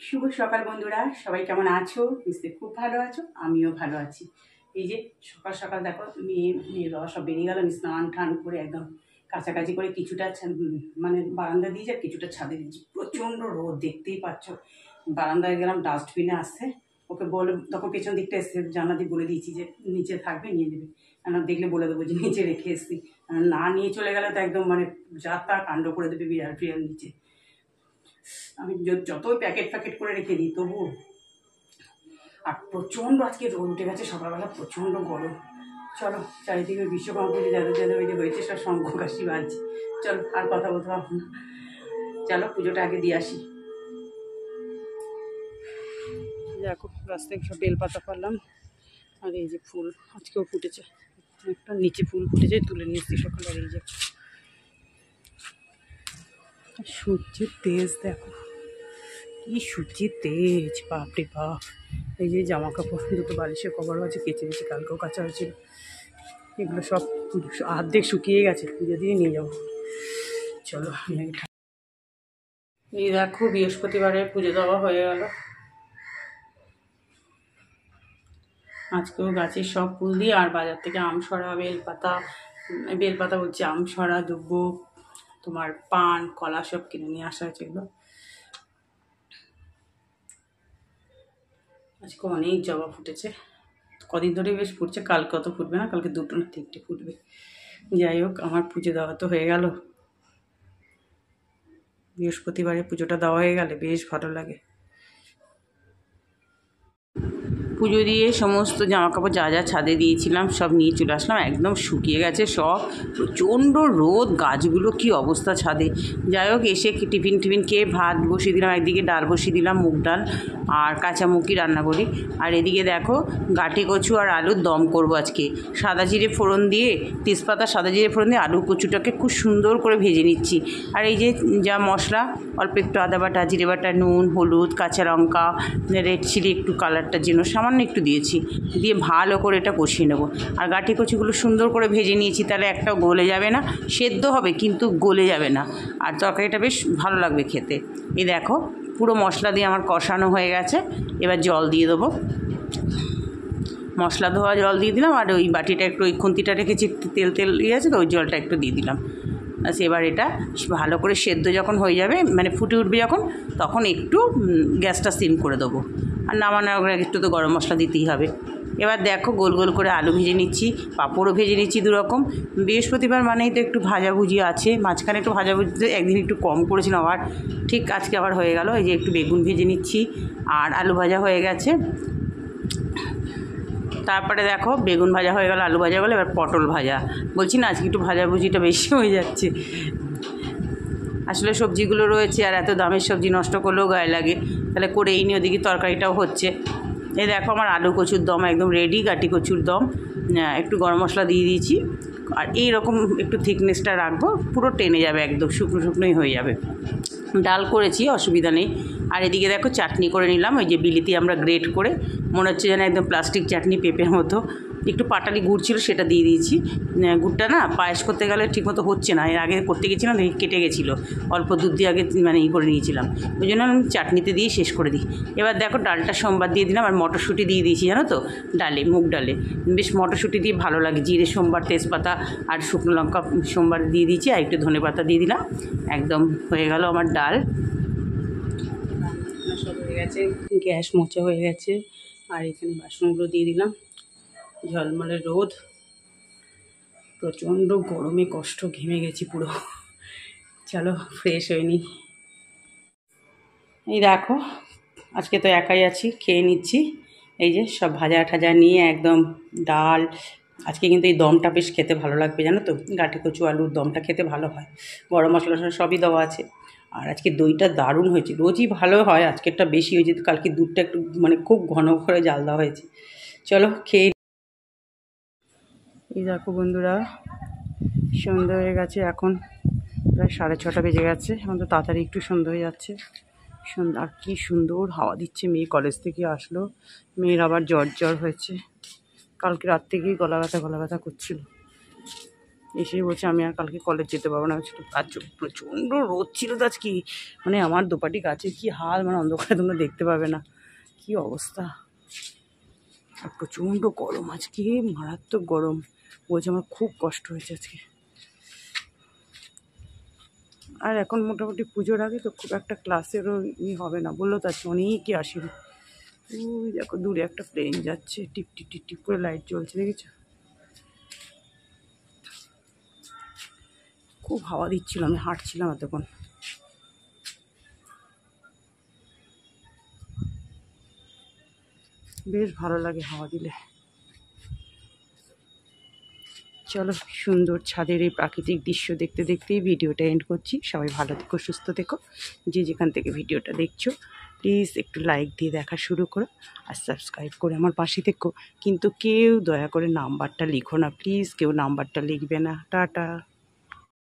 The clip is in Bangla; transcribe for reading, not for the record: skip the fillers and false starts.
শুভ সকাল বন্ধুরা, সবাই কেমন আছো? নিশ্চয়ই খুব ভালো আছো, আমিও ভালো আছি। এই যে সকাল সকাল দেখো মেয়ে বাবা সব বেরিয়ে গেল। আমি স্নান টান করে একদম কাছাকাছি করে কিছুটা মানে বারান্দা দিয়ে আর কিছুটা ছাদে দিয়েছি। প্রচণ্ড রোদ, দেখতেই পাচ্ছ। বারান্দায় গেলাম, ডাস্টবিনে আসছে, ওকে বলে তখন পেছন দিকটা এসছে, জানলা দিয়ে বলে দিয়েছি যে নিচে থাকবে, নিয়ে নেবে। দেখলে বলে দেবো যে নিচে রেখে এসছি, না নিয়ে চলে গেলে তো একদম মানে যা তা কাণ্ড করে দেবে বিড়াল ফিরাল নিচে। আমি যতই প্যাকেট করে রেখে দিই তবু। আর প্রচণ্ড আজকে রোদ উঠে গেছে, সকালবেলা প্রচণ্ড গরম। চলো, চারিদিকে বিশ্বকর্মা পুজো যাদের ওই যে হয়েছে সব শঙ্খ কাশি বাজছে। চলো, আর কথা বলতে পারবো না, চলো পুজোটা আগে দিয়ে আসি। দেখো রাস্তায় সব বেলপাতা পারলাম, আর এই যে ফুল আজকেও ফুটেছে, একটা নিচে ফুল ফুটেছে, তুলে নিচ্ছি সকালে। আর এই যে সূর্যের তেজ দেখো, কি সূর্যের তেজ, বাপরে বাপ। এই যে জামা কাপড় দুটো বালিশের কভারও আছে, কেচে দিয়েছি, কালকেও কাচা হয়েছিল। এগুলো সব অর্ধেক শুকিয়ে গেছে, পুজো দিয়ে নিয়ে যাবো। চলো, এই দেখো বৃহস্পতিবারের পুজো দেওয়া হয়ে গেল। আজকেও গাছের সব ফুল দিয়ে, আর বাজার থেকে আমসরা, বেলপাতা বলছি, আমসরা, দুব্বো, তোমার পান, কলা সব কিনে নিয়ে আসা হয়েছে। এগুলো আজকে অনেক জবা ফুটেছে, কদিন ধরে বেশ ফুটছে, কালকে অত ফুটবে না, কালকে দুটো না তিনটে ফুটবে। যাই হোক, আমার পুজো দেওয়া তো হয়ে গেল। বৃহস্পতিবারে পুজোটা দেওয়া হয়ে গেলে বেশ ভালো লাগে। পুজো দিয়ে সমস্ত জামাকাপড় যা যা ছাদে দিয়েছিলাম সব নিয়ে চলে আসলাম, একদম শুকিয়ে গেছে সব, প্রচণ্ড রোদ, গাছগুলো কি অবস্থা ছাদে। যাই হোক, এসে টিফিন খেয়ে ভাত বসিয়ে দিলাম, একদিকে ডাল বসিয়ে দিলাম, মুগ ডাল আর কাঁচামুখি রান্না করি। আর এদিকে দেখো গাঁটি কচু আর আলুর দম করব আজকে। সাদা জিরে ফোড়ন দিয়ে, তেজপাতা সাদা জিরে ফোড়ন দিয়ে আলু কচুটাকে খুব সুন্দর করে ভেজে নিচ্ছি। আর এই যে যা মশলা, অল্প একটু আদা বাটা, জিরে বাটা, নুন, হলুদ, কাঁচা লঙ্কা, রেড চিলি একটু কালারটার জন্য সামান্য একটু দিয়েছি, দিয়ে ভালো করে এটা কষিয়ে নেবো। আর গাঁটি কচুগুলো সুন্দর করে ভেজে নিয়েছি, তাহলে একটাও গলে যাবে না, সেদ্ধ হবে কিন্তু গলে যাবে না, আর তরকারিটা বেশ ভালো লাগবে খেতে। এই দেখো পুরো মশলা দিয়ে আমার কষানো হয়ে গেছে, এবার জল দিয়ে দেবো। মশলা ধোয়া জল দিয়ে দিলাম, আর ওই বাটিটা একটু, ওই খুন্তিটা রেখেছি তেল ইয়ে আছে তো, ওই জলটা একটু দিয়ে দিলাম। আচ্ছা, এবার এটা ভালো করে সেদ্ধ যখন হয়ে যাবে, মানে ফুটে উঠবে যখন, তখন একটু গ্যাসটা সিম করে দেবো। আর নামানোর আগে একটু তো গরম মশলা দিতেই হবে। এবার দেখো গোল গোল করে আলু ভেজে নিচ্ছি, পাঁপড়ও ভেজে নিচ্ছি দুরকম। বৃহস্পতিবার মানেই তো একটু ভাজাভুজি আছে, মাঝখানে একটু ভাজাভুজিতে একদিন একটু কম করেছিলাম, আবার ঠিক আজকে আবার হয়ে গেল। এই যে একটু বেগুন ভেজে নিচ্ছি, আর আলু ভাজা হয়ে গেছে। তারপরে দেখো বেগুন ভাজা হয়ে গেল, আলু ভাজা গেলো, এবার পটল ভাজা। বলছি না আজকে একটু ভাজাভুজিটা বেশি হয়ে যাচ্ছে, আসলে সবজিগুলো রয়েছে, আর এত দামের সবজি নষ্ট করলেও গায়ে লাগে, তাহলে করে এই নিয়ে ওদিকে তরকারিটাও হচ্ছে। এই দেখো আমার আলু কচুর দম একদম রেডি, গাঁটি কচুর দম। একটু গরম মশলা দিয়ে দিয়েছি, আর এইরকম একটু থিকনেসটা রাখবো, পুরো টেনে যাবে, একদম শুকনো শুকনোই হয়ে যাবে। ডাল করেছি, অসুবিধা নেই। আর এদিকে দেখো চাটনি করে নিলাম, ওই যে বিলিতি আমরা গ্রেট করে, মনে হচ্ছে যেন একদম প্লাস্টিক চাটনি, পেঁপের মতো। একটু পাটালি গুড় ছিল, সেটা দিয়ে দিয়েছি। গুড়টা না পায়েস করতে গেলে ঠিকমতো হচ্ছে না, এর আগে করতে গেছিলাম দেখি কেটে গেছিলো, অল্প দুধ দিয়ে আগে মানে করে নিয়েছিলাম, ওই জন্য আমি চাটনিতে দিয়ে শেষ করে দিই। এবার দেখো ডালটা সোমবার দিয়ে দিলাম, আর মটরশুঁটি দিয়ে দিয়েছি জানো তো ডালে, মুগ ডালে বেশ মটরশুঁটি দিয়ে ভালো লাগে। জিরে সোমবার, তেজপাতা আর শুকনো লঙ্কা সোমবার দিয়ে দিয়েছি, আর একটু ধনেপাতা দিয়ে দিলাম, একদম হয়ে গেল আমার ডাল। সব হয়ে গেছে, গ্যাস মোচা হয়ে গেছে, আর এখানে বাসনগুলো দিয়ে দিলাম। ঝলমলে রোদ, প্রচণ্ড গরমে কষ্ট, ঘেমে গেছি পুরো। চলো ফ্রেশ হয়ে নিই। এই দেখো আজকে তো একাই আছি, খেয়ে নিচ্ছি। এই যে সব ভাজা ঠাজা নিয়ে একদম ডাল। আজকে কিন্তু এই দমটা বেশ খেতে ভালো লাগবে জানো তো, গাঁটি কচু আলুর দমটা খেতে ভালো হয়, গরম মশলা সবই দেওয়া আছে। আর আজকে দইটা দারুণ হয়েছে, রোজই ভালো হয়, আজকেরটা বেশি হয়েছে, কালকে দুধটা একটু মানে খুব ঘন করে জাল দেওয়া হয়েছে। চলো খেয়ে। এই দেখো বন্ধুরা, সন্ধ্যা হয়ে গেছে, এখন প্রায় 6:30 বেজে গেছে, এখন তো তাড়াতাড়ি একটু সন্ধ্যা হয়ে যাচ্ছে। আর কি সুন্দর হাওয়া দিচ্ছে, মেয়ে কলেজ থেকে আসলো, মেয়ের আবার জ্বর হয়েছে, কালকে রাত থেকেই গলা ব্যথা করছিল। এসে বলছে আমি আর কালকে কলেজ যেতে পারবো না। আর প্রচণ্ড রোদ ছিল তো আজকে, মানে আমার দোপাটি গাছের কি হাল, মানে অন্ধকারে তোমরা দেখতে পাবে না কি অবস্থা। আর প্রচণ্ড গরম আজকে, মারাত্মক গরম। বলছে আমার খুব কষ্ট হয়েছে আজকে। আর এখন মোটামুটি পুজোর আগে তো খুব একটা ক্লাসেরও হবে না, বললো তো আজকে অনেকই আসেনি। ওই দেখো দূরে একটা প্লেন যাচ্ছে, টিপ টিপ টিপ টিপ করে লাইট জ্বলছে, দেখেছো? খুব হাওয়া দিচ্ছিল, আমি হাঁটছিলাম এতক্ষণ। বেশ ভালো লাগে হাওয়া দিলে। চলো, সুন্দর ছাদের এই প্রাকৃতিক দৃশ্য দেখতে দেখতেই ভিডিওটা এন্ড করছি। সবাই ভালো থেকো, সুস্থ থেকো। যে যেখান থেকে ভিডিওটা দেখছো প্লিজ একটু লাইক দিয়ে দেখা শুরু করো, আর সাবস্ক্রাইব করে আমার পাশে থেকো। কিন্তু কেউ দয়া করে নাম্বারটা লিখো না প্লিজ, কেউ নাম্বারটা লিখবে না। টাটা।